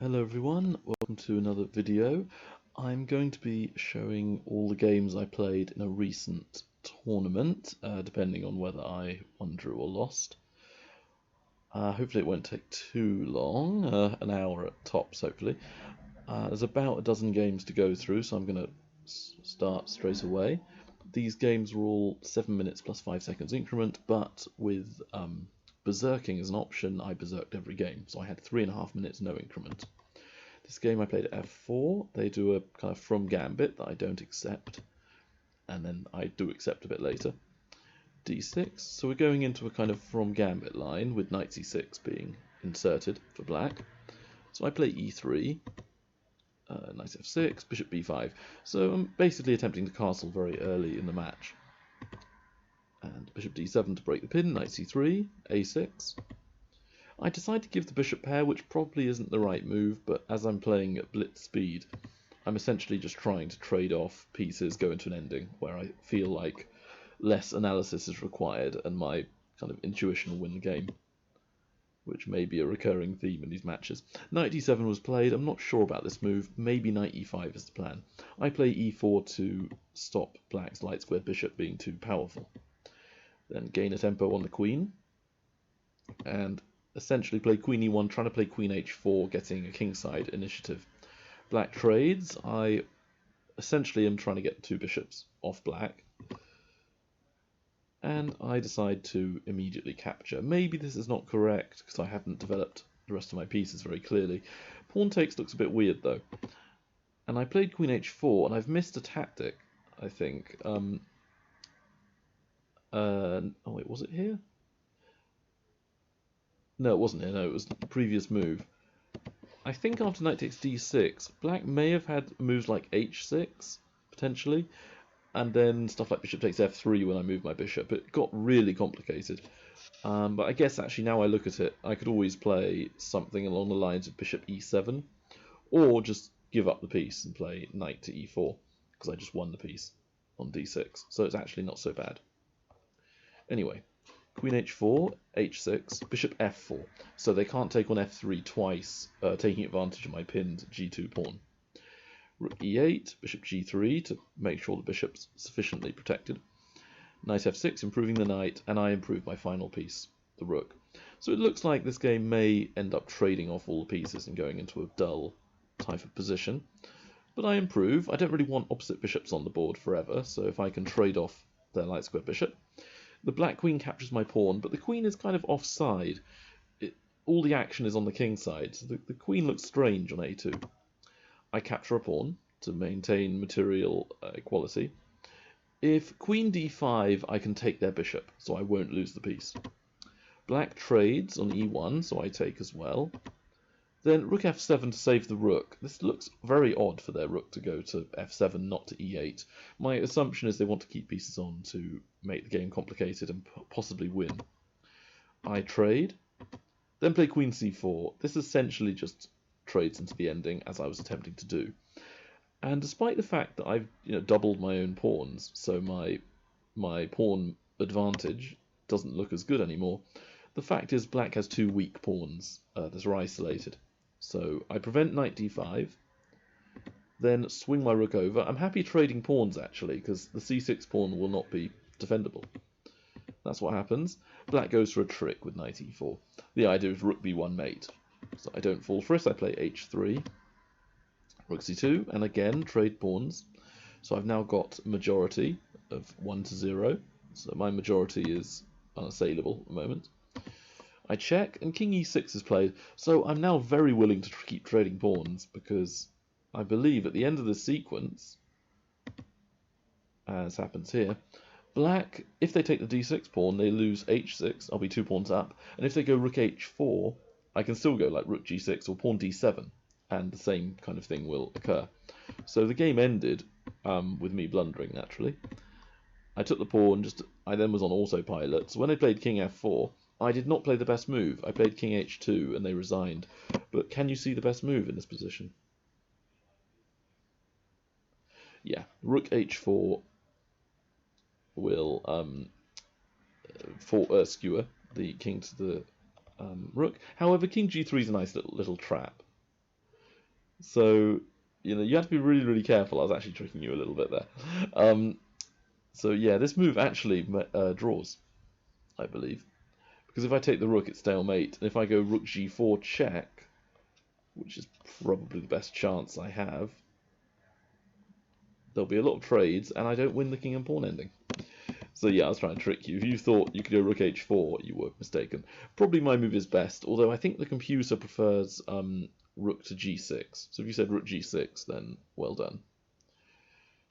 Hello everyone, welcome to another video. I'm going to be showing all the games I played in a recent tournament, depending on whether I won, drew or lost. Hopefully it won't take too long, an hour at tops hopefully. There's about a dozen games to go through, so I'm going to start straight away. These games were all 7 minutes plus 5 seconds increment, but with berserking as an option, I berserked every game, so I had 3.5 minutes no increment. This game I played at f4. They do a kind of from gambit that I don't accept, and then I do accept a bit later. d6, so we're going into a kind of from gambit line with knight c6 being inserted for black. So I play e3, knight f6, bishop b5. So I'm basically attempting to castle very early in the match. And bishop d7 to break the pin, knight c3, a6. I decide to give the bishop pair, which probably isn't the right move, but as I'm playing at blitz speed, I'm essentially just trying to trade off pieces, go into an ending where I feel like less analysis is required and my kind of intuition will win the game, which may be a recurring theme in these matches. Knight d7 was played. I'm not sure about this move. Maybe knight e5 is the plan. I play e4 to stop black's light square bishop being too powerful. Then gain a tempo on the queen, and essentially play queen e1, trying to play queen h4, getting a kingside initiative. Black trades. I essentially am trying to get 2 bishops off black, and I decide to immediately capture. Maybe this is not correct because I haven't developed the rest of my pieces very clearly. Pawn takes looks a bit weird though, and I played queen h4, and I've missed a tactic, I think. Oh wait, was it here? No, it wasn't here. No, it was the previous move. I think after knight takes d6, black may have had moves like h6, potentially, and then stuff like bishop takes f3 when I move my bishop. It got really complicated. But I guess actually now I look at it, I could always play something along the lines of bishop e7, or just give up the piece and play knight to e4, because I just won the piece on d6. So it's actually not so bad. Anyway. Queen h4, h6, bishop f4, so they can't take on f3 twice, taking advantage of my pinned g2 pawn. Rook e8, bishop g3 to make sure the bishop's sufficiently protected. Knight f6, improving the knight, and I improve my final piece, the rook. So it looks like this game may end up trading off all the pieces and going into a dull type of position. But I improve. I don't really want opposite bishops on the board forever, so if I can trade off their light square bishop. The black queen captures my pawn, but the queen is kind of offside. All the action is on the king side, so the queen looks strange on a2. I capture a pawn to maintain material equality. If queen d5, I can take their bishop, so I won't lose the piece. Black trades on e1, so I take as well. Then rook f7 to save the rook. This looks very odd for their rook to go to f7, not to e8. My assumption is they want to keep pieces on to make the game complicated and possibly win. I trade, then play queen c4. This essentially just trades into the ending, as I was attempting to do. And despite the fact that I've doubled my own pawns, so my pawn advantage doesn't look as good anymore, the fact is black has 2 weak pawns that are isolated. So I prevent knight d5, then swing my rook over. I'm happy trading pawns actually, because the c6 pawn will not be defendable. That's what happens. Black goes for a trick with knight e4. The idea is rook b1 mate. So I don't fall for it. I play h3, rook c2, and again trade pawns. So I've now got a majority of 1-0. So my majority is unassailable at the moment. I check, and king e6 is played, so I'm now very willing to keep trading pawns, because I believe at the end of the sequence, as happens here, black, if they take the d6 pawn, they lose h6, I'll be 2 pawns up, and if they go rook h4, I can still go like rook g6 or pawn d7, and the same kind of thing will occur. So the game ended with me blundering, naturally. I took the pawn, I then was on autopilot, so when they played king f4, I did not play the best move. I played king h2 and they resigned. But can you see the best move in this position? Yeah, rook h4 will skewer the king to the rook. However, king g3 is a nice little trap. So, you have to be really, really careful. I was actually tricking you a little bit there. So yeah, this move actually draws, I believe. Because if I take the rook, it's stalemate. And if I go rook g4 check, which is probably the best chance I have, there'll be a lot of trades, and I don't win the king and pawn ending. So yeah, I was trying to trick you. If you thought you could go rook h4, you were mistaken. Probably my move is best, although I think the computer prefers rook to g6. So if you said rook g6, then well done.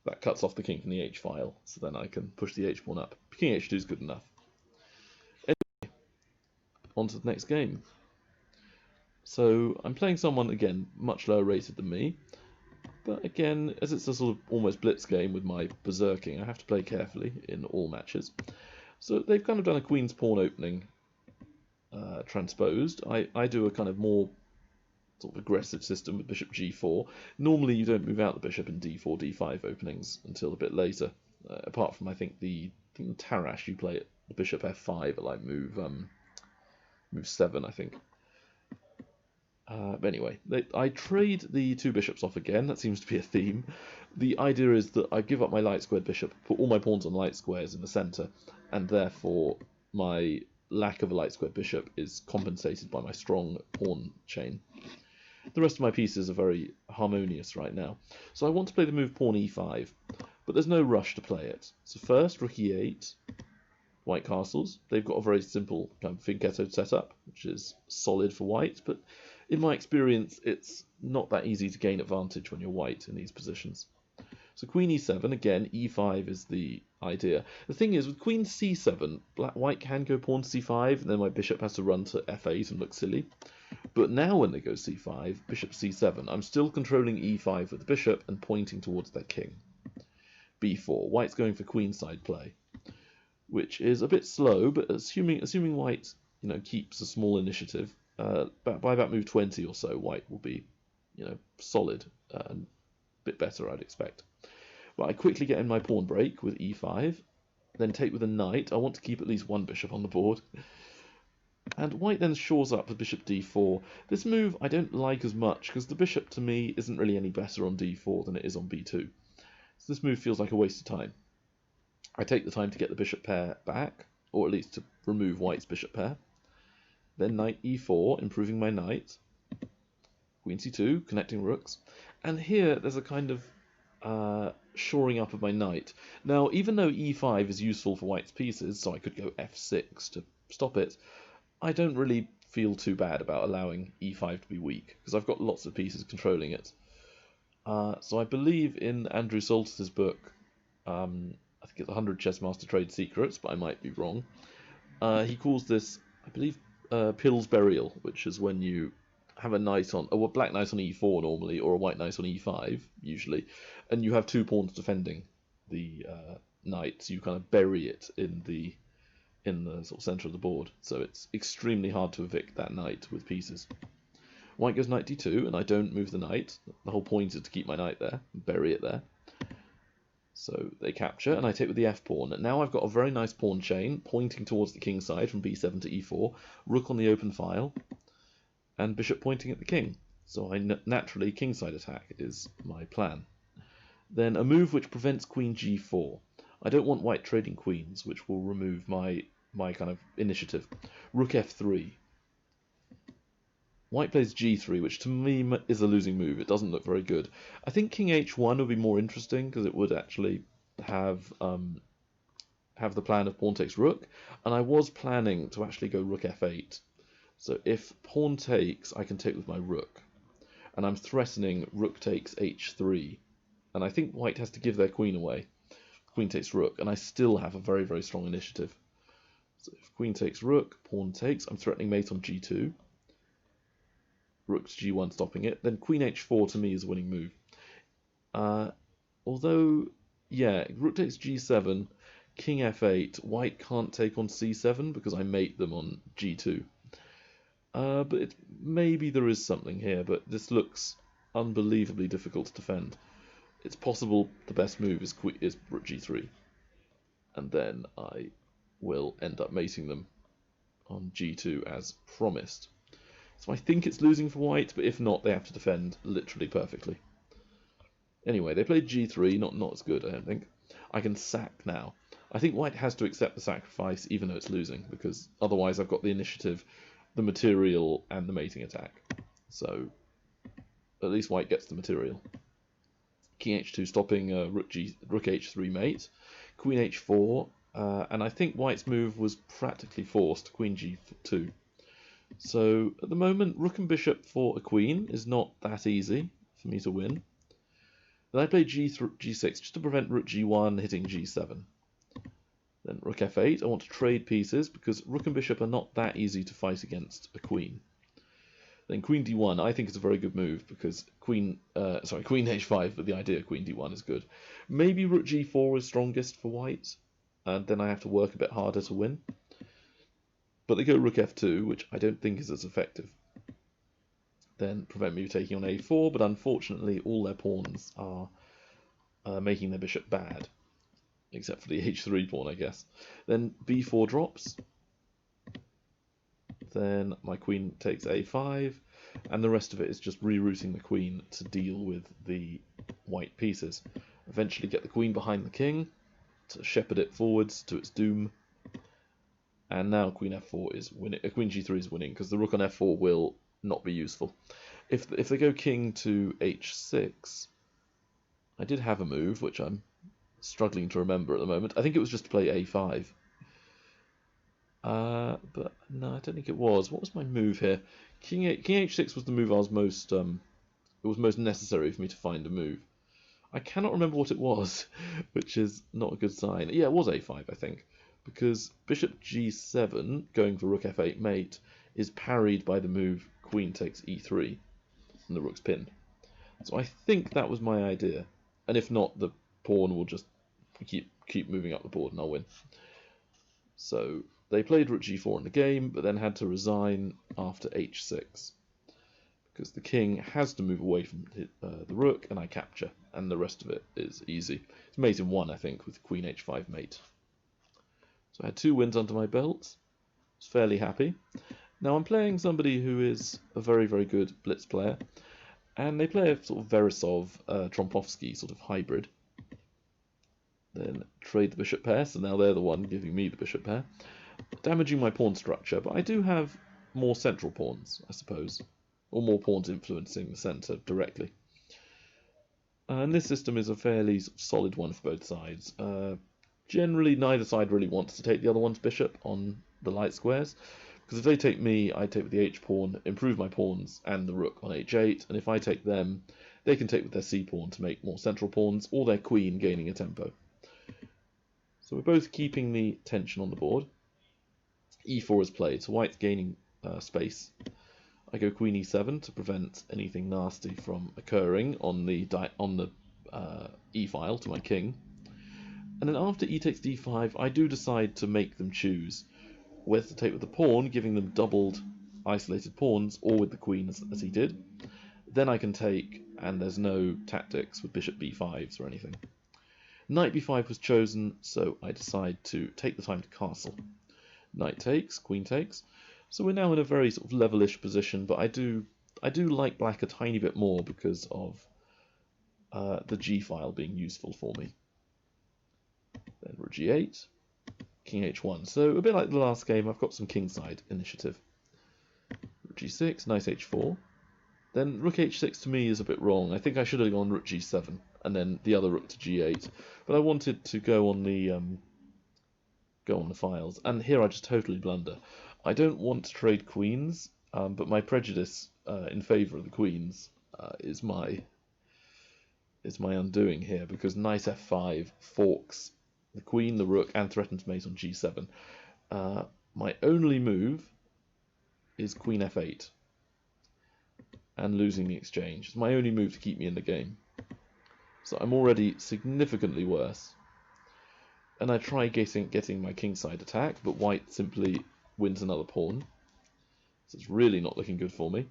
That cuts off the king from the h file, so then I can push the h pawn up. King h2 is good enough. Anyway, on to the next game. So I'm playing someone, again, much lower rated than me. But again, as it's a sort of almost blitz game with my berserking, I have to play carefully in all matches. So they've kind of done a queen's pawn opening transposed. I do a kind of more sort of aggressive system with bishop g4. Normally you don't move out the bishop in d4, d5 openings until a bit later. Apart from, I think the Tarrasch, you play it, the bishop f5 at like move 7, I think. But anyway, I trade the two bishops off again. That seems to be a theme. The idea is that I give up my light squared bishop, put all my pawns on light squares in the centre, and therefore my lack of a light squared bishop is compensated by my strong pawn chain. The rest of my pieces are very harmonious right now. So I want to play the move pawn e5, but there's no rush to play it. So first, rook e8, white castles. They've got a very simple kind of fianchetto setup, which is solid for white, but in my experience, it's not that easy to gain advantage when you're white in these positions. So queen e7, again, e5 is the idea. The thing is, with queen c7, white can go pawn to c5, and then my bishop has to run to f8 and look silly. But now when they go c5, bishop c7, I'm still controlling e5 with the bishop and pointing towards their king. b4, white's going for queenside play, which is a bit slow, but assuming white keeps a small initiative, by about move 20 or so, white will be solid and a bit better, I'd expect. But I quickly get in my pawn break with e5, then take with a knight. I want to keep at least one bishop on the board. And white then shores up with bishop d4. This move I don't like as much, because the bishop to me isn't really any better on d4 than it is on b2. So this move feels like a waste of time. I take the time to get the bishop pair back, or at least to remove white's bishop pair. Then knight e4, improving my knight. Queen c2, connecting rooks. And here there's a kind of shoring up of my knight. Now, even though e5 is useful for white's pieces, so I could go f6 to stop it, I don't really feel too bad about allowing e5 to be weak, because I've got lots of pieces controlling it. So I believe in Andrew Soltis's book, I think it's 100 Chessmaster Trade Secrets, but I might be wrong. He calls this, I believe, Pill's Burial, which is when you have a knight on, a black knight on e4 normally, or a white knight on e5 usually, and you have two pawns defending the knight, so you kind of bury it in the sort of centre of the board, so it's extremely hard to evict that knight with pieces. White goes knight d2, and I don't move the knight. The whole point is to keep my knight there, and bury it there. So they capture, and I take with the f-pawn. Now I've got a very nice pawn chain, pointing towards the king side from b7 to e4, rook on the open file, and bishop pointing at the king. So naturally, kingside attack is my plan. Then a move which prevents queen g4. I don't want white trading queens, which will remove my kind of initiative. Rook f3. White plays g3, which to me is a losing move. It doesn't look very good. I think king h1 would be more interesting, because it would actually have the plan of pawn takes rook, and I was planning to actually go rook f8. So if pawn takes, I can take with my rook, and I'm threatening rook takes h3, and I think white has to give their queen away. Queen takes rook, and I still have a very, very strong initiative. So if queen takes rook, pawn takes, I'm threatening mate on g2. Rook to g1 stopping it. Then queen h4 to me is a winning move. Although, yeah, rook takes g7, king f8, white can't take on c7 because I mate them on g2. But maybe there is something here, but this looks unbelievably difficult to defend. It's possible the best move is rook g3, and then I will end up mating them on g2 as promised. So I think it's losing for white, but if not, they have to defend literally perfectly. Anyway, they played g3, not as good, I don't think. I can sack now. I think white has to accept the sacrifice even though it's losing, because otherwise I've got the initiative, the material, and the mating attack. So at least white gets the material. King h2 stopping rook h3 mate. Queen h4, and I think white's move was practically forced, queen g2. So at the moment, rook and bishop for a queen is not that easy for me to win. Then I play g6 just to prevent rook g1 hitting g7. Then rook f8, I want to trade pieces because rook and bishop are not that easy to fight against a queen. Then queen d1, I think is a very good move because queen h5, but the idea of queen d1 is good. Maybe rook g4 is strongest for white, and then I have to work a bit harder to win. But they go rook f2, which I don't think is as effective. Then prevent me taking on a4, but unfortunately all their pawns are making their bishop bad. Except for the h3 pawn, I guess. Then b4 drops. Then my queen takes a5, and the rest of it is just rerouting the queen to deal with the white pieces. Eventually get the queen behind the king to shepherd it forwards to its doom. And now queen f4 is winning. Queen g3 is winning because the rook on f4 will not be useful. If they go king to h6, I did have a move which I'm struggling to remember at the moment. I think it was just to play a5. But no, I don't think it was. What was my move here? King h6 was the move I was most. It was most necessary for me to find a move. I cannot remember what it was, which is not a good sign. Yeah, it was a5, I think, because bishop g7 going for rook f8 mate is parried by the move queen takes e3, and the rook's pinned. So I think that was my idea, and if not, the pawn will just keep moving up the board and I'll win. So they played rook g4 in the game, but then had to resign after h6 because the king has to move away from the rook, and I capture, and the rest of it is easy. It's mate in 1, I think, with queen h5 mate. So I had 2 wins under my belt. I was fairly happy. Now I'm playing somebody who is a very, very good blitz player, and they play a sort of Veresov, Trompovsky sort of hybrid. Then trade the bishop pair, so now they're the one giving me the bishop pair, damaging my pawn structure, but I do have more central pawns, I suppose, or more pawns influencing the centre directly. And this system is a fairly solid one for both sides. Generally, neither side really wants to take the other one's bishop on the light squares, because if they take me, I take with the h-pawn, improve my pawns and the rook on h8, and if I take them, they can take with their c-pawn to make more central pawns, or their queen gaining a tempo. So we're both keeping the tension on the board. e4 is played, so white's gaining space. I go queen e7 to prevent anything nasty from occurring on the e-file to my king. And then after e takes d5, I do decide to make them choose whether to take with the pawn, giving them doubled isolated pawns, or with the queen as he did. Then I can take, and there's no tactics with bishop b5s or anything. Knight b5 was chosen, so I decide to take the time to castle. Knight takes, queen takes. So we're now in a very sort of levelish position, but I do like black a tiny bit more because of the g-file being useful for me. Then rook g8, king h1. So a bit like the last game, I've got some kingside initiative. Rook g6, knight h4. Then rook h6 to me is a bit wrong. I think I should have gone rook g7 and then the other rook to g8. But I wanted to go on the files, and here I just totally blunder. I don't want to trade queens, but my prejudice in favour of the queens is my undoing here, because knight f5 forks the queen, the rook, and threatens mate on g7. My only move is queen f8 and losing the exchange. It's my only move to keep me in the game. So I'm already significantly worse. And I try getting my kingside attack, but white simply wins another pawn. So it's really not looking good for me.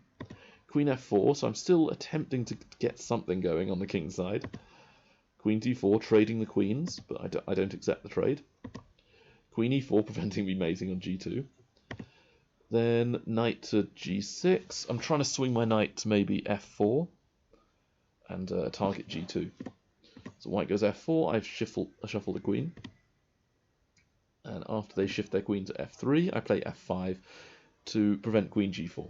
Queen f4, so I'm still attempting to get something going on the king side. Queen d4, trading the queens, but I don't accept the trade. Queen e4, preventing me mating on g2. Then knight to g6. I'm trying to swing my knight to maybe f4 and target g2. So white goes f4, I shuffle the queen. And after they shift their queen to f3, I play f5 to prevent queen g4.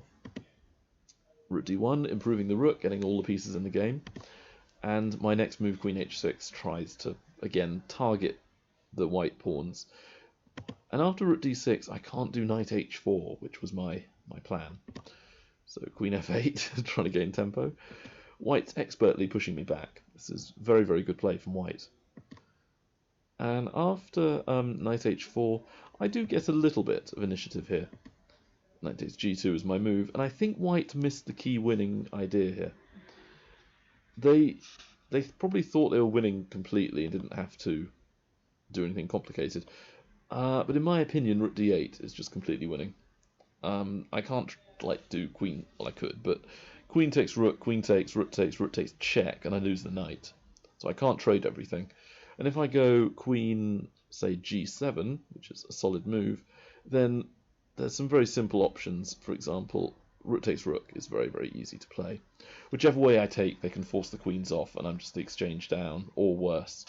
Rook d1, improving the rook, getting all the pieces in the game. And my next move, queen h6, tries to, again, target the white pawns. And after rook d6, I can't do knight h4, which was my plan. So queen f8, trying to gain tempo. White's expertly pushing me back. This is very, very good play from white. And after knight h4, I do get a little bit of initiative here. Knight takes g2 is my move, and I think white missed the key winning idea here. They probably thought they were winning completely and didn't have to do anything complicated. But in my opinion, rook d8 is just completely winning. I can't do queen. Well, I could, but queen takes, rook takes, rook takes, check, and I lose the knight. So I can't trade everything. And if I go queen, say g7, which is a solid move, then there's some very simple options. For example, rook takes rook is very, very easy to play. Whichever way I take, they can force the queens off, and I'm just the exchange down, or worse.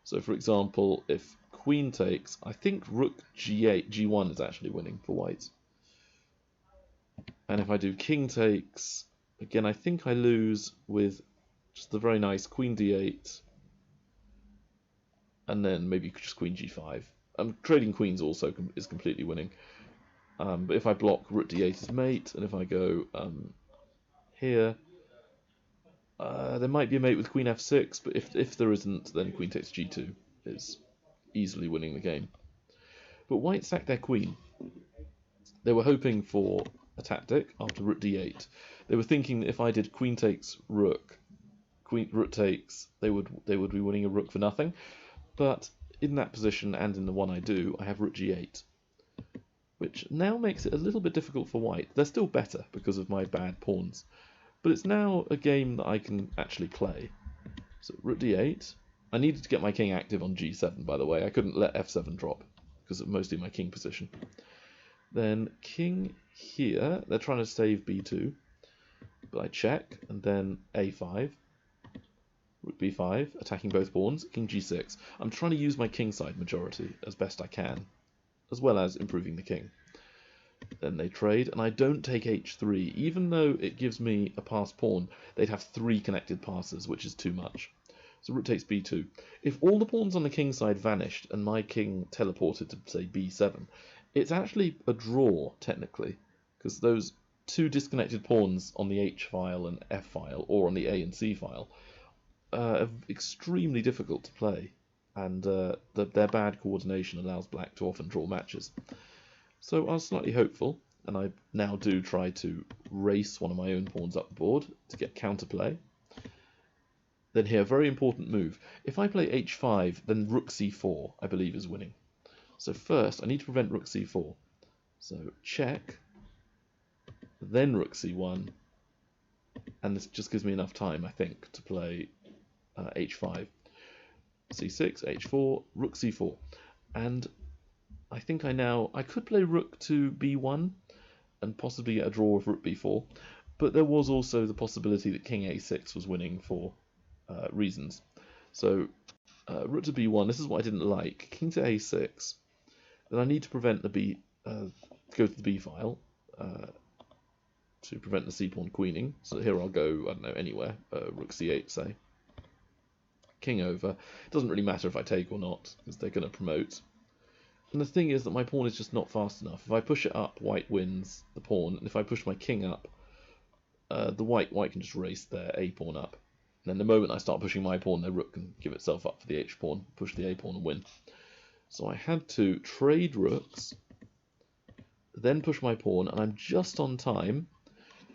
So, for example, if queen takes, I think rook g8, g1 is actually winning for white. And if I do king takes, again, I think I lose with just the very nice queen d8, and then maybe just queen g5. Trading queens also is completely winning. But if I block, rook d8 is mate, and if I go here, there might be a mate with queen f6, but if there isn't, then queen takes g2 is easily winning the game. But white sacked their queen. They were hoping for a tactic after rook d8. They were thinking that if I did queen takes rook, rook takes, they would be winning a rook for nothing. But in that position and in the one I do, I have rook g8, which now makes it a little bit difficult for white. They're still better because of my bad pawns, but it's now a game that I can actually play. So rook d8. I needed to get my king active on g7, by the way. I couldn't let f7 drop because of mostly my king position. Then king here. They're trying to save b2, but I check, and then a5. Rook b5, attacking both pawns, king g6. I'm trying to use my kingside majority as best I can, as well as improving the king. Then they trade, and I don't take h3. Even though it gives me a passed pawn, they'd have 3 connected passes, which is too much. So rook takes b2. If all the pawns on the king side vanished and my king teleported to, say, b7, it's actually a draw, technically, because those 2 disconnected pawns on the h file and f file, or on the a and c file, are extremely difficult to play, and their bad coordination allows black to often draw matches. So I was slightly hopeful, and I now do try to race one of my own pawns up the board to get counterplay. Then here, very important move. If I play h5, then rook c4, I believe, is winning. So first, I need to prevent rook c4. So check, then rook c1, and this just gives me enough time, I think, to play h5, c6, h4, rook c4, and I think I could play rook to b1 and possibly get a draw with rook b4, but there was also the possibility that king a6 was winning for reasons. So rook to b1, this is what I didn't like. King to a6, then I need to prevent the go to the b file to prevent the c pawn queening. So here I'll go, I don't know, anywhere, rook c8 say. King over. It doesn't really matter if I take or not, because they're going to promote. And the thing is that my pawn is just not fast enough. If I push it up, white wins the pawn, and if I push my king up, the white can just race their a pawn up. And then the moment I start pushing my pawn, their rook can give itself up for the h pawn, push the a pawn and win. So I had to trade rooks, then push my pawn, and I'm just on time,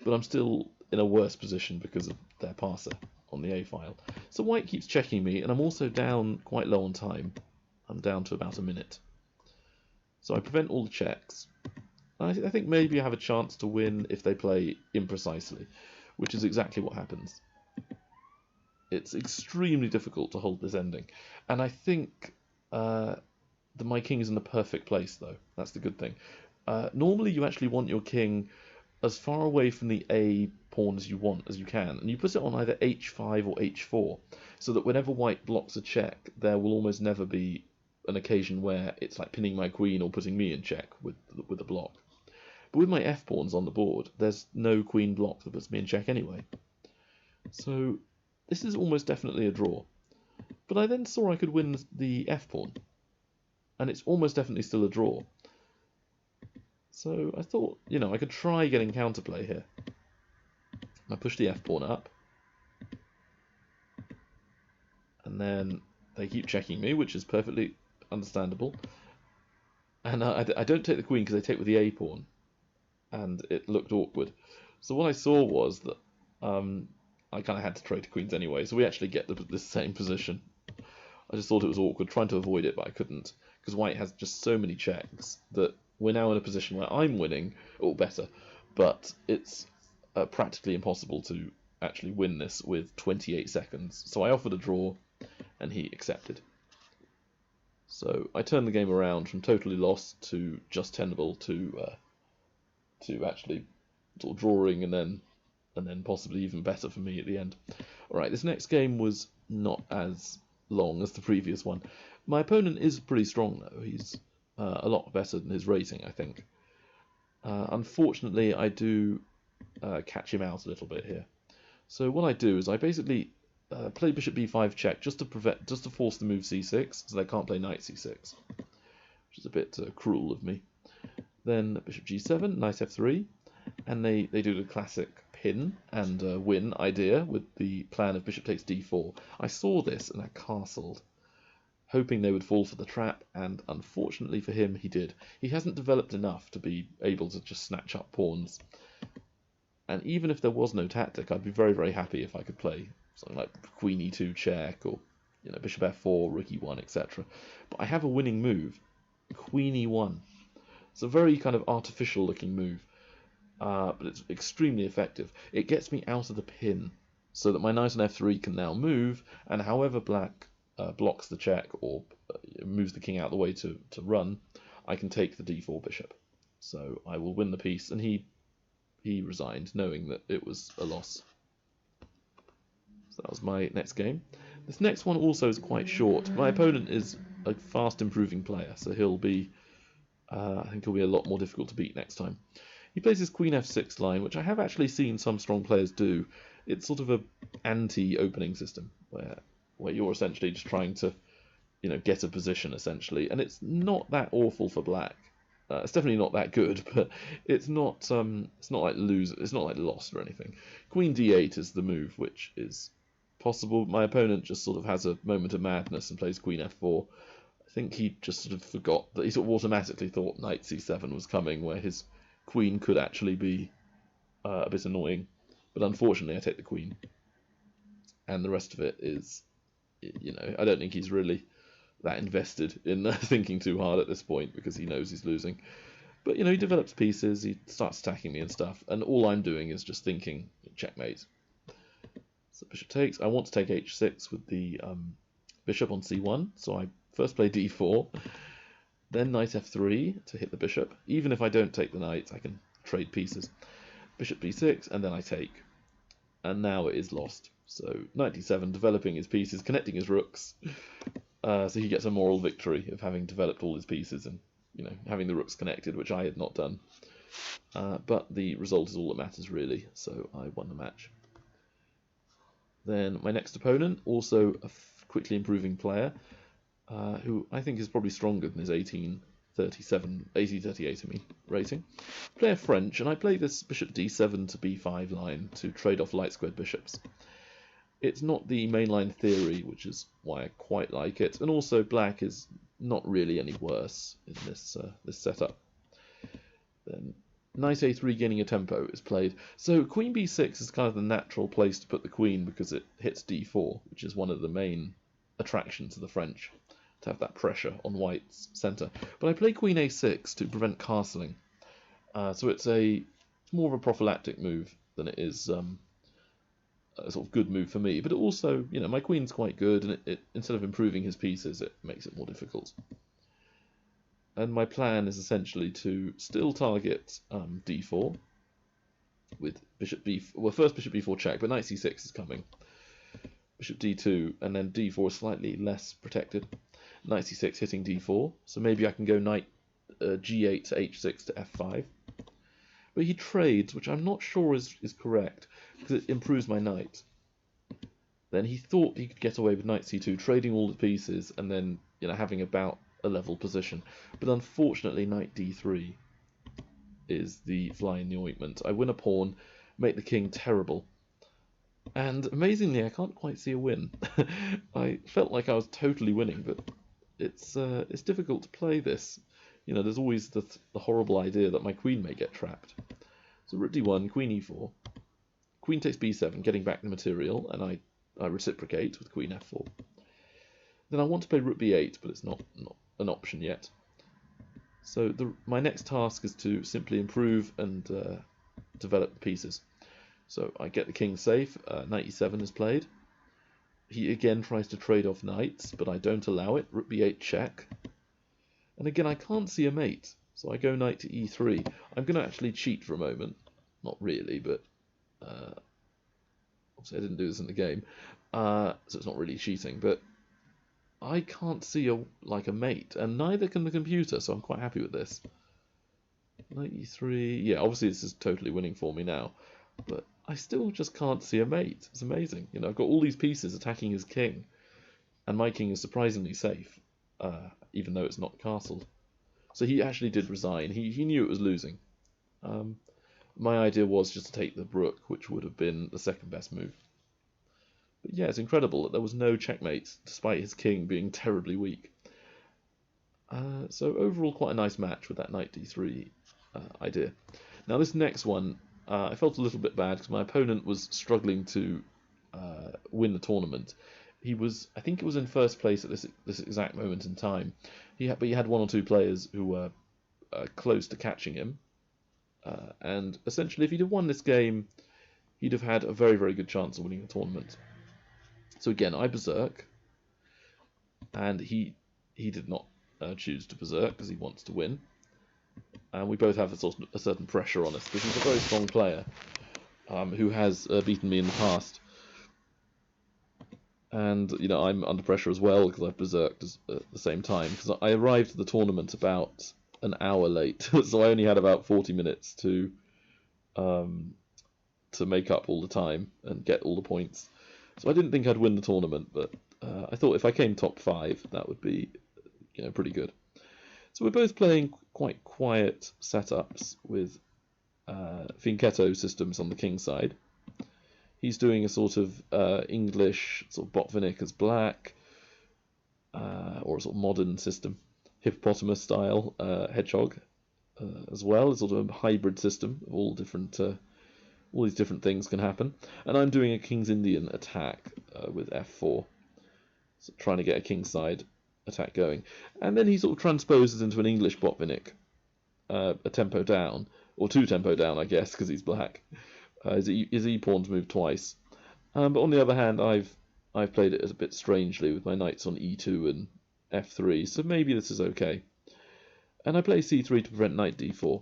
but I'm still in a worse position because of their passer on the a file. So white keeps checking me, and I'm also down quite low on time. I'm down to about a minute. So I prevent all the checks. I think maybe I have a chance to win if they play imprecisely, which is exactly what happens. It's extremely difficult to hold this ending, and I think that my king is in the perfect place, though. That's the good thing. Normally you actually want your king as far away from the A pawn as you can, and you put it on either h5 or h4, so that whenever white blocks a check, there will almost never be an occasion where it's like pinning my queen or putting me in check with a block. But with my f pawns on the board, there's no queen block that puts me in check anyway. So this is almost definitely a draw. But I then saw I could win the f pawn, and it's almost definitely still a draw. So I thought, I could try getting counterplay here. I push the f pawn up, and then they keep checking me, which is perfectly understandable. And I don't take the queen because they take with the a pawn, and it looked awkward. So what I saw was that I kind of had to trade queens anyway, so we actually get the same position. I just thought it was awkward, trying to avoid it, but I couldn't, because white has just so many checks that we're now in a position where I'm winning, or better, but it's practically impossible to actually win this with 28 seconds. So I offered a draw, and he accepted. So I turned the game around from totally lost to just tenable to actually sort of drawing, and then possibly even better for me at the end. Alright, this next game was not as long as the previous one. My opponent is pretty strong though. He's a lot better than his rating, I think. Unfortunately, I do catch him out a little bit here. So what I do is I basically play bishop b5 check just to force the move c6, so they can't play knight c6, which is a bit cruel of me. Then bishop g7, knight f3, and they do the classic pin and win idea with the plan of bishop takes d4. I saw this and I castled, hoping they would fall for the trap, and unfortunately for him, he did. He hasn't developed enough to be able to just snatch up pawns. And even if there was no tactic, I'd be very, very happy if I could play something like queen e2 check, or bishop f4, rook e1, etc. But I have a winning move, queen e1. It's a very kind of artificial looking move, but it's extremely effective. It gets me out of the pin, so that my knight on f3 can now move, and however black blocks the check or moves the king out of the way to run, I can take the d4 bishop. So I will win the piece, and he resigned, knowing that it was a loss. So that was my next game. This next one also is quite short. My opponent is a fast improving player, so he'll be, I think he'll be a lot more difficult to beat next time. He plays his queen f6 line, which I have actually seen some strong players do. It's sort of a anti-opening system, where you're essentially just trying to, get a position essentially, and it's not that awful for black. It's definitely not that good, but it's not like lost or anything. Queen d8 is the move, which is possible. My opponent just sort of has a moment of madness and plays queen f4. I think he just sort of forgot that he sort of automatically thought knight c7 was coming, where his queen could actually be a bit annoying. But unfortunately, I take the queen, and the rest of it is, I don't think he's really that invested in thinking too hard at this point, because he knows he's losing. But he develops pieces, he starts attacking me and stuff, and all I'm doing is just thinking checkmate. So bishop takes. I want to take h6 with the bishop on c1, so I first play d4, then knight f3 to hit the bishop. Even if I don't take the knight, I can trade pieces. Bishop b6, and then I take. And now it is lost. So knight d7, developing his pieces, connecting his rooks. So he gets a moral victory of having developed all his pieces and having the rooks connected, which I had not done. But the result is all that matters, really. So I won the match. Then my next opponent, also a quickly improving player, who I think is probably stronger than his 1838 rating. Player French, and I play this bishop d7 to b5 line to trade off light squared bishops. It's not the mainline theory, which is why I quite like it, and also black is not really any worse in this setup. Then knight a3 gaining a tempo is played. So queen b6 is kind of the natural place to put the queen, because it hits d4, which is one of the main attractions of the French, to have that pressure on white's centre. But I play queen a6 to prevent castling. So it's more of a prophylactic move than it is a sort of good move for me. But it also, my queen's quite good, and it instead of improving his pieces, it makes it more difficult. And my plan is essentially to still target d4 with bishop b4. Well, first bishop b4 check, but knight c6 is coming. Bishop d2, and then d4 is slightly less protected. Knight c6 hitting d4, so maybe I can go knight g8 to h6 to f5. But he trades, which I'm not sure is correct, because it improves my knight. Then he thought he could get away with knight c2, trading all the pieces, and then having about a level position. But unfortunately, knight d3 is the fly in the ointment. I win a pawn, make the king terrible. And amazingly, I can't quite see a win. I felt like I was totally winning, but it's difficult to play this. There's always the horrible idea that my queen may get trapped. So rook d1, queen e4, queen takes b7, getting back the material, and I reciprocate with queen f4. Then I want to play rook b8, but it's not an option yet. So my next task is to simply improve and develop the pieces. So I get the king safe, knight e7 is played. He again tries to trade off knights, but I don't allow it. Rook b8 check. And again, I can't see a mate, so I go knight to e3. I'm going to actually cheat for a moment. Not really, but obviously I didn't do this in the game, so it's not really cheating. But I can't see a mate, and neither can the computer, so I'm quite happy with this. Knight e3. Yeah, obviously this is totally winning for me now, but I still just can't see a mate. It's amazing. I've got all these pieces attacking his king, and my king is surprisingly safe, even though it's not castled. So he actually did resign. He knew it was losing. My idea was just to take the rook, which would have been the second best move. But yeah, it's incredible that there was no checkmate, despite his king being terribly weak. So overall, quite a nice match with that knight d3 idea. Now this next one, I felt a little bit bad because my opponent was struggling to win the tournament. I think it was in first place at this exact moment in time. But he had one or two players who were close to catching him. And essentially, if he'd have won this game, he'd have had a very, very good chance of winning the tournament. So again, I berserk, and he did not choose to berserk because he wants to win. And we both have a certain pressure on us because he's a very strong player who has beaten me in the past. And I'm under pressure as well because I've berserked at the same time, because I arrived at the tournament about an hour late, so I only had about 40 minutes to make up all the time and get all the points. So I didn't think I'd win the tournament, but I thought if I came top 5, that would be pretty good. So we're both playing quite quiet setups with Fianchetto systems on the king side. He's doing a sort of English sort of Botvinnik as black, or a sort of modern system, hippopotamus style hedgehog as well. It's sort of a hybrid system of all these different things can happen. And I'm doing a King's Indian attack with f4, so trying to get a kingside attack going. And then he sort of transposes into an English Botvinnik, a tempo down, or 2 tempo down, I guess, because he's black. His e-pawn's moved twice. But on the other hand, I've played it as a bit strangely with my knights on e2 and f3, so maybe this is okay. And I play c3 to prevent knight d4.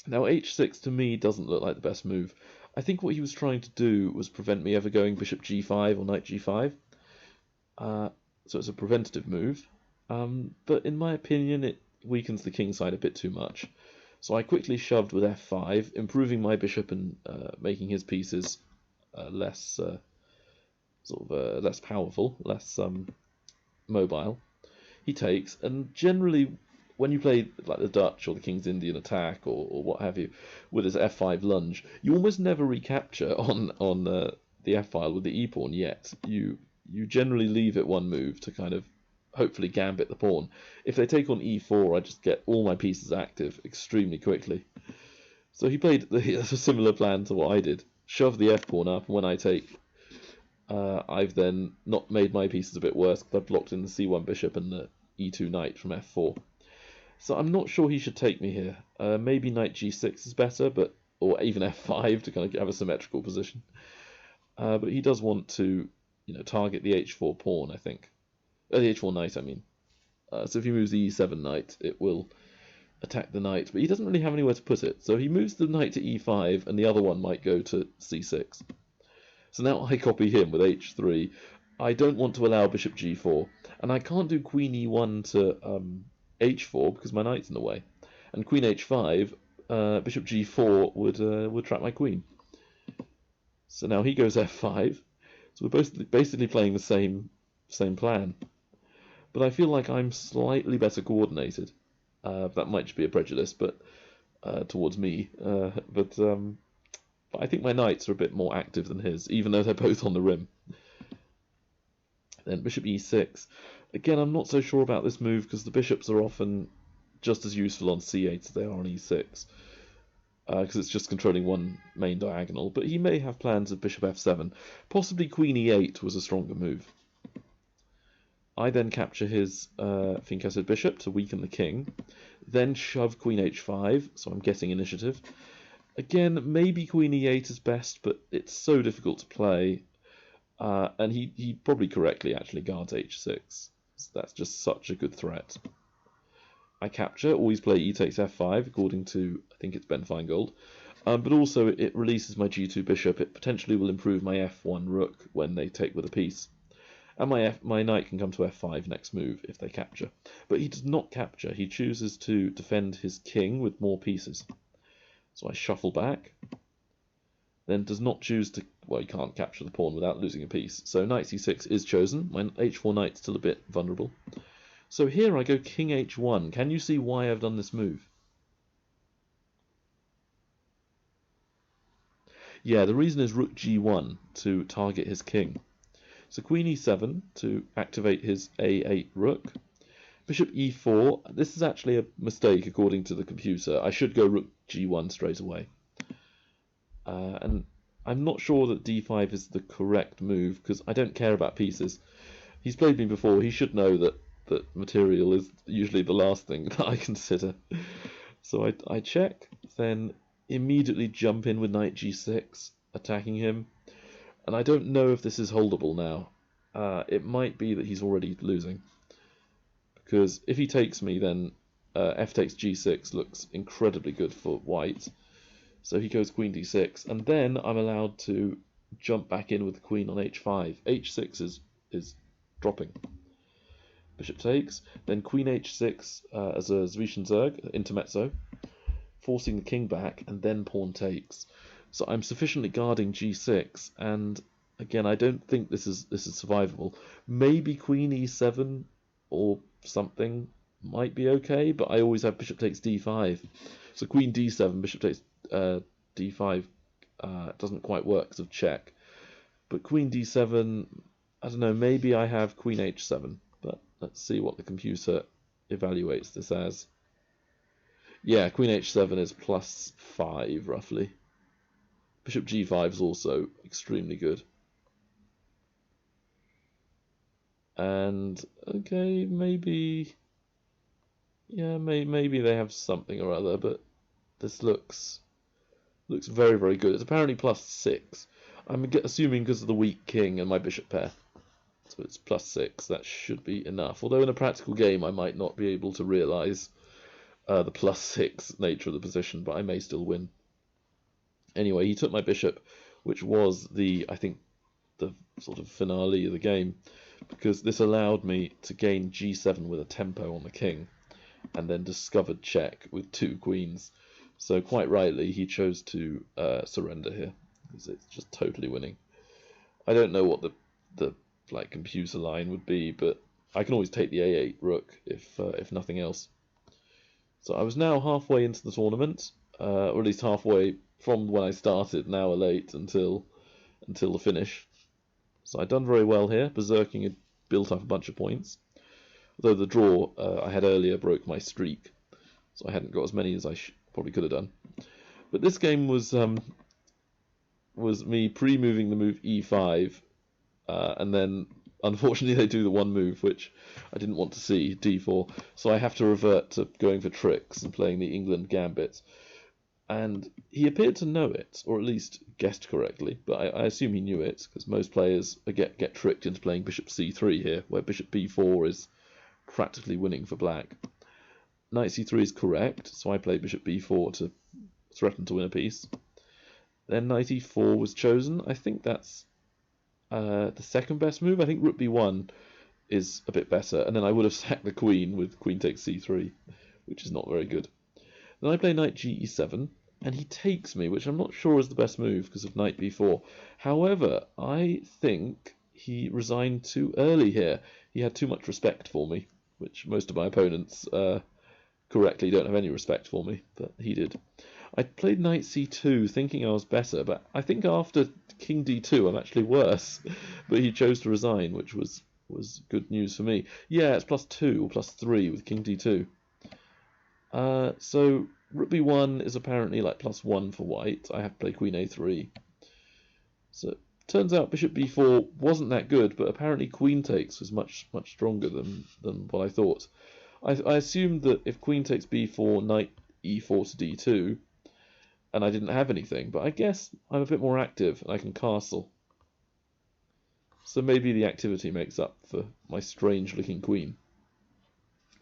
Now h6 to me doesn't look like the best move. I think what he was trying to do was prevent me ever going bishop g5 or knight g5. So it's a preventative move. But in my opinion, it weakens the king side a bit too much. So I quickly shoved with f5, improving my bishop and making his pieces less less powerful, less mobile. He takes, and generally, when you play like the Dutch or the King's Indian attack or what have you, with his f5 lunge, you almost never recapture on the f-file with the e-pawn yet. You generally leave it one move to kind of hopefully gambit the pawn. If they take on e4, I just get all my pieces active extremely quickly. So he played a similar plan to what I did. Shove the f-pawn up, and when I take, I've then not made my pieces a bit worse because I've blocked in the c1 bishop and the e2 knight from f4. So I'm not sure he should take me here. Maybe knight g6 is better, or even f5 to kind of have a symmetrical position. But he does want to target the h4 pawn, I think. The h4 knight, I mean. So if he moves the e7 knight, it will attack the knight, but he doesn't really have anywhere to put it. So he moves the knight to e5, and the other one might go to c6. So now I copy him with h3. I don't want to allow bishop g4, and I can't do queen e1 to h4 because my knight's in the way. And queen h5, bishop g4 would trap my queen. So now he goes f5. So we're both basically playing the same plan. But I feel like I'm slightly better coordinated. That might just be a prejudice, but towards me. But I think my knights are a bit more active than his, even though they're both on the rim. Then bishop e6. Again, I'm not so sure about this move because the bishops are often just as useful on c8 as they are on e6. Because it's just controlling one main diagonal. But he may have plans of bishop f7. Possibly queen e8 was a stronger move. I then capture his fianchetted bishop to weaken the king. Then shove queen h5, so I'm getting initiative. Again, maybe queen e8 is best, but it's so difficult to play. And he probably correctly actually guards h6. So that's just such a good threat. I capture, always play e takes f5, according to, I think it's Ben Feingold. But also it releases my g2 bishop. It potentially will improve my f1 rook when they take with a piece. And my knight can come to f5 next move if they capture. But he does not capture. He chooses to defend his king with more pieces. So I shuffle back. Then does not choose to... Well, he can't capture the pawn without losing a piece. So knight c6 is chosen. My h4 knight's still a bit vulnerable. So here I go king h1. Can you see why I've done this move? Yeah, the reason is rook g1 to target his king. So queen e7 to activate his a8 rook. Bishop e4. This is actually a mistake according to the computer. I should go rook g1 straight away. And I'm not sure that d5 is the correct move because I don't care about pieces. He's played me before. He should know that material is usually the last thing that I consider. So I check, then immediately jump in with knight g6, attacking him. And I don't know if this is holdable now. It might be that he's already losing. Because if he takes me, then f takes g6 looks incredibly good for white. So he goes queen d6, and then I'm allowed to jump back in with the queen on h5. h6 is dropping. Bishop takes, then queen h6 as a Zwischenzug, intermezzo, forcing the king back, and then pawn takes. So I'm sufficiently guarding g6, and again, I don't think this is survivable. Maybe queen e7 or something might be okay, but I always have bishop takes d5. So queen d7, bishop takes d5 doesn't quite work because of check. But queen d7, I don't know, maybe I have queen h7, but let's see what the computer evaluates this as. Yeah, queen h7 is +5 roughly. Bishop g5 is also extremely good. And okay, maybe, yeah, maybe they have something or other, but this looks very, very good. It's apparently +6. I'm assuming because of the weak king and my bishop pair. So it's +6. That should be enough. Although in a practical game I might not be able to realise the +6 nature of the position, but I may still win. Anyway, he took my bishop, which was I think the sort of finale of the game, because this allowed me to gain g7 with a tempo on the king, and then discovered check with 2 queens. So quite rightly, he chose to surrender here, because it's just totally winning. I don't know what the computer line would be, but I can always take the a8 rook if nothing else. So I was now halfway into the tournament, or at least halfway from when I started, an hour late until the finish. So I'd done very well here. Berserking had built up a bunch of points, although the draw I had earlier broke my streak, so I hadn't got as many as I probably could have done. But this game was me pre-moving the move e5, and then unfortunately they do the one move which I didn't want to see, d4, so I have to revert to going for tricks and playing the England gambit. And he appeared to know it, or at least guessed correctly, but I assume he knew it, because most players get tricked into playing bishop c3 here, where bishop b4 is practically winning for black. Knight c3 is correct, so I played bishop b4 to threaten to win a piece. Then knight e4 was chosen. I think that's the second best move. I think rook b1 is a bit better, and then I would have sacked the queen with queen takes c3, which is not very good. Then I play knight ge7, and he takes me, which I'm not sure is the best move because of knight b4. However, I think he resigned too early here. He had too much respect for me, which most of my opponents correctly don't have any respect for me, but he did. I played knight c2 thinking I was better, but I think after king d2 I'm actually worse. But he chose to resign, which was good news for me. Yeah, it's +2 or +3 with king d2. So rook b1 is apparently like +1 for white. I have to play queen a3. So turns out bishop b4 wasn't that good, but apparently queen takes was much stronger than what I thought. I assumed that if queen takes b4, knight e4 to d2, and I didn't have anything, but I guess I'm a bit more active and I can castle. So maybe the activity makes up for my strange-looking queen.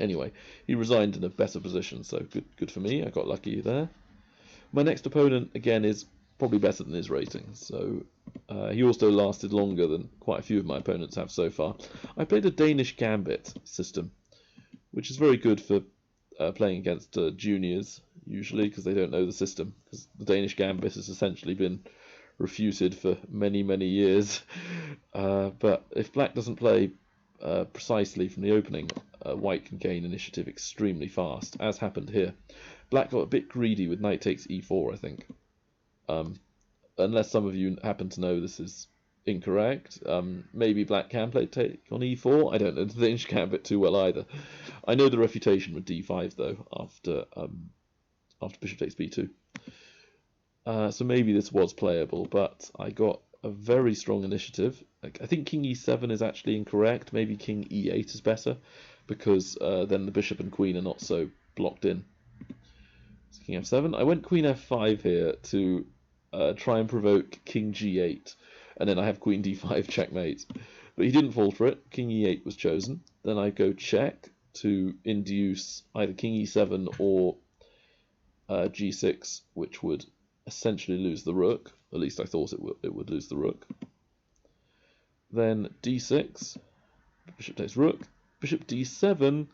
Anyway, he resigned in a better position, so good for me. I got lucky there. My next opponent, again, is probably better than his rating, so he also lasted longer than quite a few of my opponents have so far. I played a Danish gambit system, which is very good for playing against juniors, usually, because they don't know the system, because the Danish gambit has essentially been refuted for many years. But if black doesn't play precisely from the opening, white can gain initiative extremely fast, as happened here. Black got a bit greedy with knight takes e4, I think. Unless some of you happen to know this is incorrect. Maybe black can play take on e4. I don't know the Danish gambit too well either. I know the refutation with d5 though after bishop takes b2. So maybe this was playable, but I got a very strong initiative. I think king e7 is actually incorrect. Maybe king e8 is better, because then the bishop and queen are not so blocked in. So king f7. I went queen f5 here to try and provoke king g8, and then I have queen d5 checkmate. But he didn't fall for it. King e8 was chosen. Then I go check to induce either king e7 or g6, which would essentially lose the rook. At least I thought it would lose the rook. Then d6, bishop takes rook, bishop d7,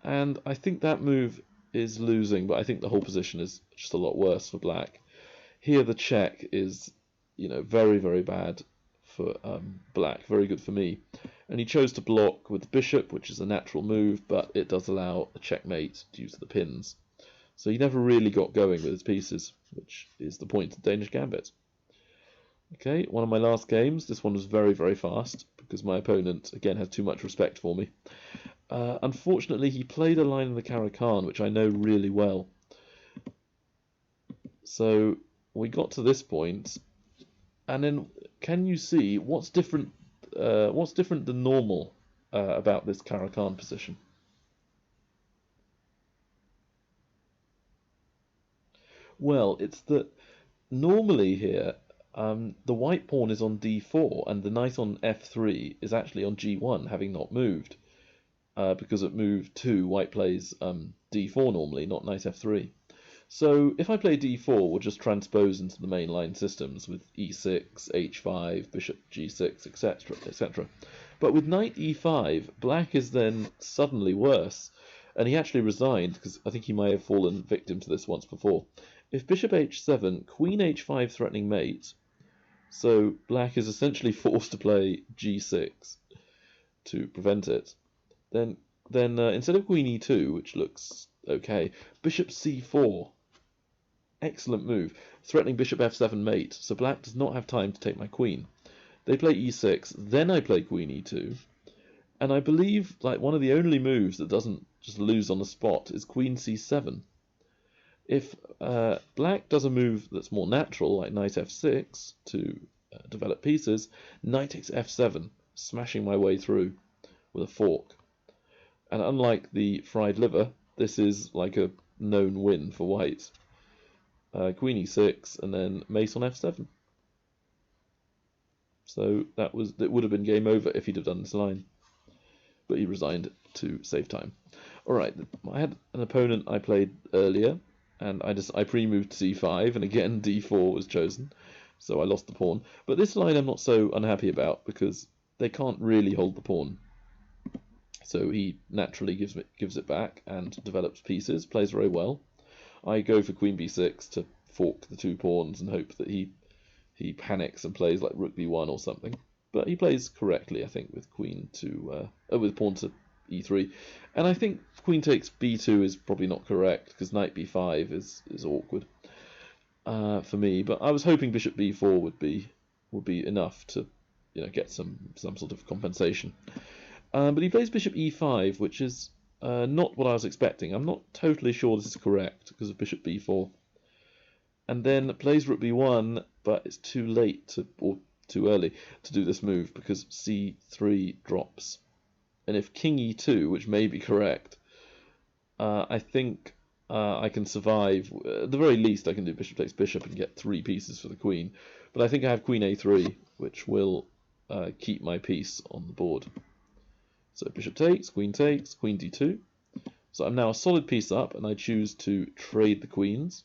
and I think that move is losing, but I think the whole position is just a lot worse for black. Here the check is, very bad for black, very good for me. And he chose to block with the bishop, which is a natural move, but it does allow a checkmate due to the pins. So he never really got going with his pieces, which is the point of Danish gambit. Okay, one of my last games. This one was very fast, because my opponent, again, has too much respect for me. Unfortunately, he played a line in the Caro-Kann, which I know really well. So we got to this point, and then can you see what's different than normal about this Caro-Kann position? Well, it's that normally here the white pawn is on d4 and the knight on f3 is actually on g1, having not moved. Because at move 2, white plays d4 normally, not knight f3. So if I play d4, we'll just transpose into the mainline systems with e6, h5, bishop g6, etc. But with knight e5, black is then suddenly worse. And he actually resigned, because I think he may have fallen victim to this once before. If bishop h7, queen h5 threatening mate, so black is essentially forced to play g6 to prevent it. Then instead of queen e2, which looks okay, bishop c4, excellent move, threatening bishop f7 mate, so black does not have time to take my queen. They play e6, then I play queen e2, and I believe one of the only moves that doesn't just lose on the spot is queen c7. If black does a move that's more natural, like knight f6, to develop pieces, knight takes f7, smashing my way through with a fork. And unlike the fried liver, this is like a known win for white. Queen e6, and then mate on f7. So it would have been game over if he'd have done this line. but he resigned to save time. Alright, I had an opponent I played earlier, and I pre-moved to c5, and again d4 was chosen, so I lost the pawn. But this line I'm not so unhappy about, because they can't really hold the pawn. So he naturally gives it back and develops pieces, plays very well. I go for queen b6 to fork the two pawns and hope that he panics and plays like rook b1 or something. But he plays correctly, I think, with with pawn to e3. And I think queen takes b2 is probably not correct, because knight b5 is awkward for me. But I was hoping bishop b4 would be enough to get some sort of compensation. But he plays bishop e5, which is not what I was expecting. I'm not totally sure this is correct because of bishop b4. And then plays rook b1, but it's too late or too early to do this move because c3 drops. And if king e2, which may be correct, I think I can survive. At the very least, I can do bishop takes bishop and get 3 pieces for the queen. But I think I have queen a3, which will keep my piece on the board. So bishop takes, queen d2. So I'm now a solid piece up, and I choose to trade the queens.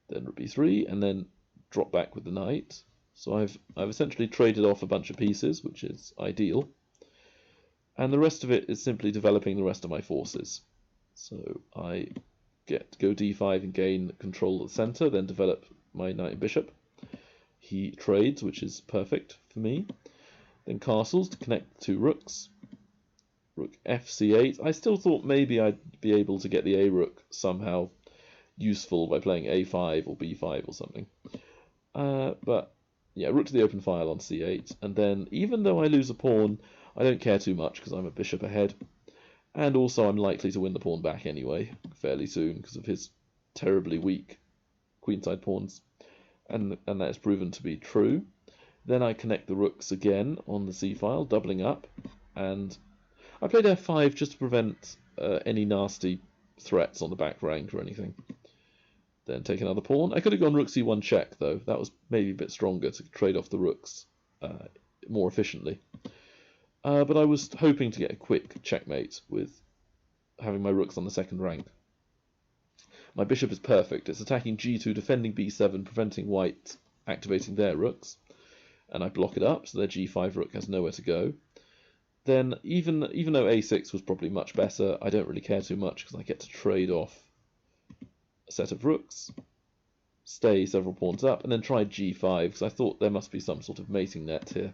Then rook b3, and then drop back with the knight. So I've essentially traded off a bunch of pieces, which is ideal. And the rest of it is simply developing the rest of my forces. So I go d5 and gain control of the center, then develop my knight and bishop. He trades, which is perfect for me. Then castles to connect the two rooks. Rook fc8. I still thought maybe I'd be able to get the a rook somehow useful by playing a5 or b5 or something. But yeah, rook to the open file on c8. And then even though I lose a pawn, I don't care too much because I'm a bishop ahead. And also I'm likely to win the pawn back anyway, fairly soon, because of his terribly weak queenside pawns. And that has proven to be true. Then I connect the rooks again on the c-file, doubling up. And I played f5 just to prevent any nasty threats on the back rank or anything. Then take another pawn. I could have gone rook c1 check, though. That was maybe a bit stronger to trade off the rooks more efficiently. But I was hoping to get a quick checkmate with having my rooks on the second rank. My bishop is perfect. It's attacking g2, defending b7, preventing white activating their rooks. And I block it up, so their g5 rook has nowhere to go. Then, even though a6 was probably much better, I don't really care too much because I get to trade off a set of rooks, stay several pawns up, and then try g5 because I thought there must be some sort of mating net here.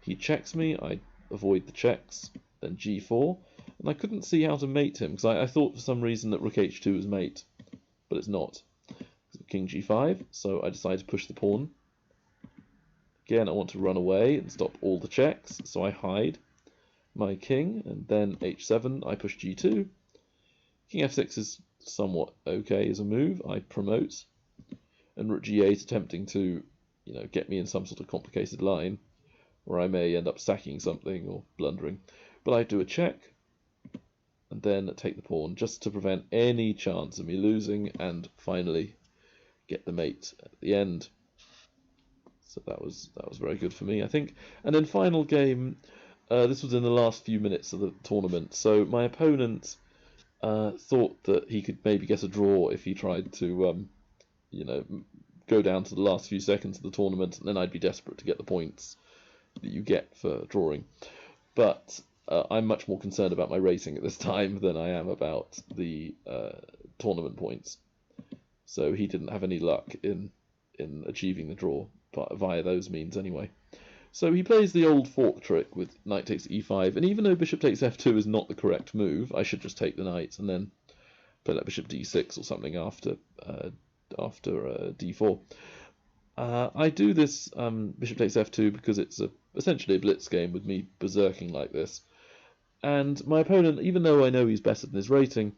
He checks me, I avoid the checks, then g4, and I couldn't see how to mate him because I thought for some reason that rook h2 was mate, but it's not. King g5, so I decide to push the pawn. Again, I want to run away and stop all the checks, so I hide my king, and then h7, I push g2. King f6 is somewhat okay as a move. I promote, and rook g8 attempting to, get me in some sort of complicated line, where I may end up sacking something or blundering. But I do a check, and then take the pawn, just to prevent any chance of me losing, and finally get the mate at the end. So that was very good for me, I think. And then final game, this was in the last few minutes of the tournament. So my opponent thought that he could maybe get a draw if he tried to, go down to the last few seconds of the tournament, and then I'd be desperate to get the points that you get for drawing. But I'm much more concerned about my rating at this time than I am about the tournament points. So he didn't have any luck in achieving the draw via those means anyway. So he plays the old fork trick with knight takes e5, and even though bishop takes f2 is not the correct move, I should just take the knight and then play like bishop d6 or something after d4. I do this bishop takes f2 because it's essentially a blitz game with me berserking like this. And my opponent, even though I know he's better than his rating,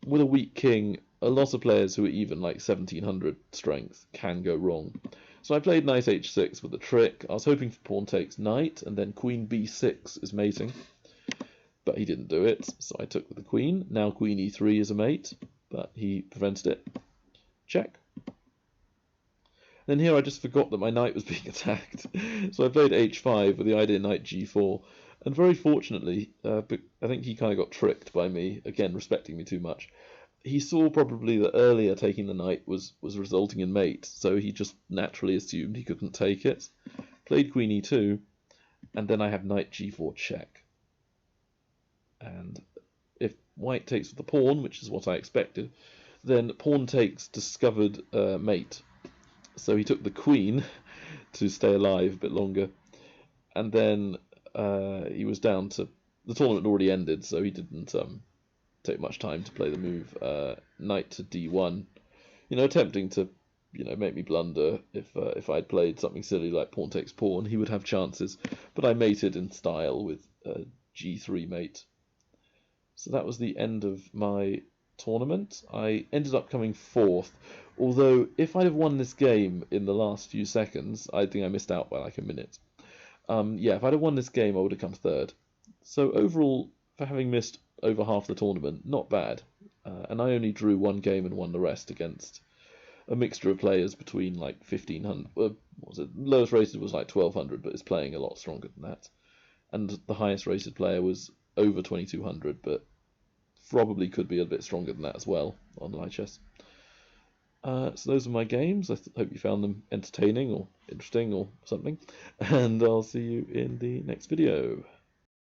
with a weak king, a lot of players who are even like 1700 strength can go wrong. So I played knight h6 with a trick. I was hoping for pawn takes knight, and then queen b6 is mating. But he didn't do it, so I took with the queen. Now queen e3 is a mate, but he prevented it. Check. Then here I just forgot that my knight was being attacked. So I played h5 with the idea knight g4. And very fortunately, but I think he kind of got tricked by me, again, respecting me too much. He saw probably that earlier taking the knight was resulting in mate, so he just naturally assumed he couldn't take it. Played queen e2, and then I have knight g4 check. And if white takes with the pawn, which is what I expected, then pawn takes discovered mate. So he took the queen to stay alive a bit longer, and then he was down to the tournament had already ended, so he didn't take much time to play the move knight to d1. Attempting to make me blunder. If I'd played something silly like pawn takes pawn, he would have chances. But I mated in style with g3 mate. So that was the end of my tournament. I ended up coming fourth, although if I'd have won this game in the last few seconds, I think I missed out by like a minute. If I'd have won this game, I would have come third. So overall, for having missed over half the tournament, not bad. And I only drew one game and won the rest against a mixture of players between like 1500. What was it? Lowest rated was like 1200, but is playing a lot stronger than that. And the highest rated player was over 2200, but probably could be a bit stronger than that as well on Lichess. So those are my games. I hope you found them entertaining or interesting or something. And I'll see you in the next video.